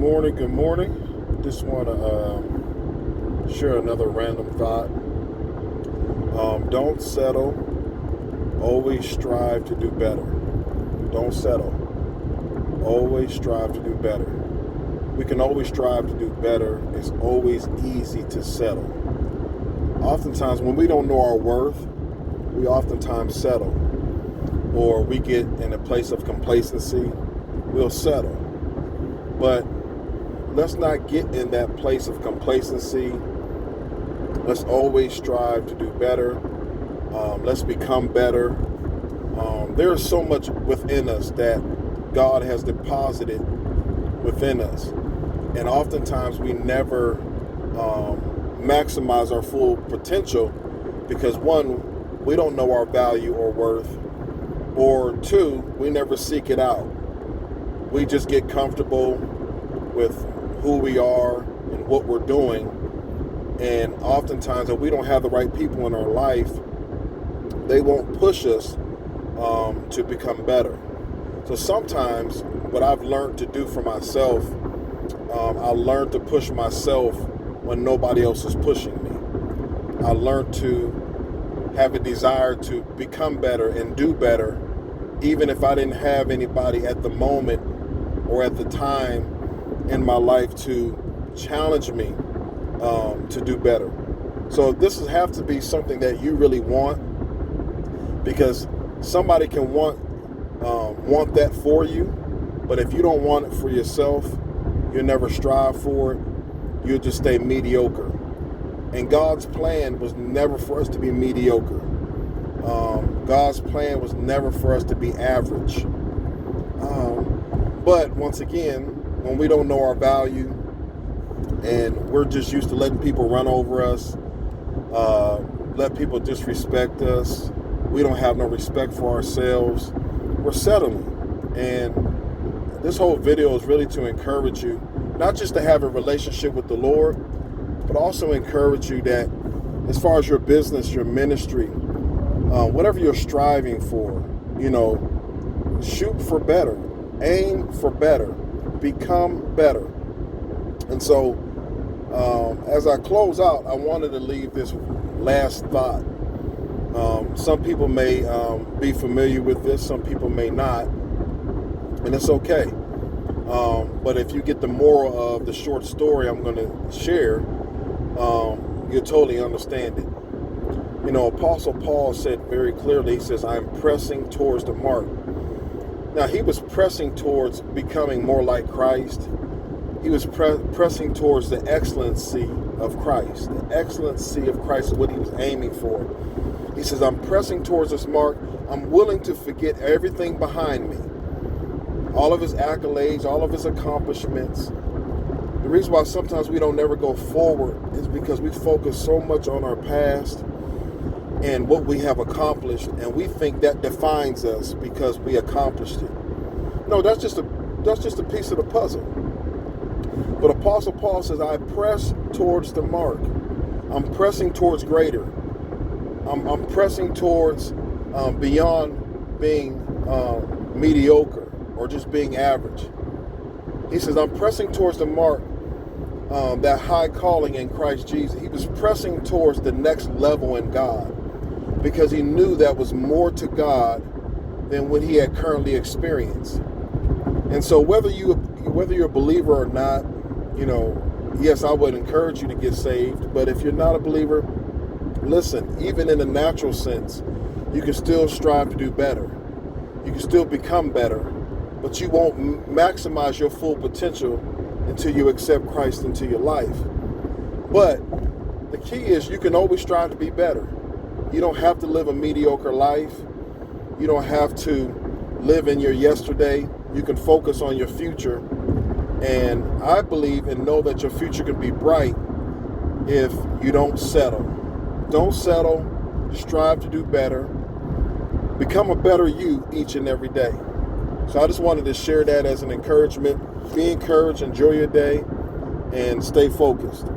morning. Good morning. Just want to share another random thought. Don't settle. Always strive to do better. Don't settle. Always strive to do better. We can always strive to do better. It's always easy to settle. Oftentimes, when we don't know our worth, we oftentimes settle. Or we get in a place of complacency, we'll settle. But let's not get in that place of complacency. Let's always strive to do better. Let's become better. There's so much within us that God has deposited within us. And oftentimes we never maximize our full potential because, one, we don't know our value or worth. Or two, we never seek it out. We just get comfortable with who we are and what we're doing. And oftentimes, if we don't have the right people in our life, they won't push us to become better. So sometimes what I've learned to do for myself, I learned to push myself when nobody else is pushing me. I learned to have a desire to become better and do better, even if I didn't have anybody at the moment or at the time in my life to challenge me to do better. So this has have to be something that you really want, because somebody can want that for you, but if you don't want it for yourself, you'll never strive for it. You'll just stay mediocre. And God's plan was never for us to be mediocre. God's plan was never for us to be average. But once again, when we don't know our value and we're just used to letting people run over us, let people disrespect us, we don't have no respect for ourselves, we're settling. And this whole video is really to encourage you, not just to have a relationship with the Lord, but also encourage you that as far as your business, your ministry, whatever you're striving for, shoot for better, aim for better, become better. And so as I close out, I wanted to leave this last thought. Some people may be familiar with this, some people may not, and it's okay. But if you get the moral of the short story I'm going to share, you'll totally understand it. Apostle Paul said very clearly, he says, I'm pressing towards the mark. Now, he was pressing towards becoming more like Christ. He was pressing towards the excellency of Christ. The excellency of Christ is what he was aiming for. He says, I'm pressing towards this mark. I'm willing to forget everything behind me. All of his accolades, all of his accomplishments. The reason why sometimes we don't never go forward is because we focus so much on our past and what we have accomplished, and we think that defines us because we accomplished it. No, that's just a piece of the puzzle. But Apostle Paul says, I press towards the mark. I'm pressing towards greater. I'm pressing towards beyond being mediocre or just being average. He says, I'm pressing towards the mark, that high calling in Christ Jesus. He was pressing towards the next level in God because he knew that was more to God than what he had currently experienced. And so whether you're a believer or not, yes, I would encourage you to get saved. But if you're not a believer, listen, even in a natural sense, you can still strive to do better. You can still become better, but you won't maximize your full potential until you accept Christ into your life. But the key is you can always strive to be better. You don't have to live a mediocre life. You don't have to live in your yesterday. You can focus on your future. And I believe and know that your future can be bright if you don't settle. Don't settle. Strive to do better. Become a better you each and every day. So I just wanted to share that as an encouragement. Be encouraged, enjoy your day, and stay focused.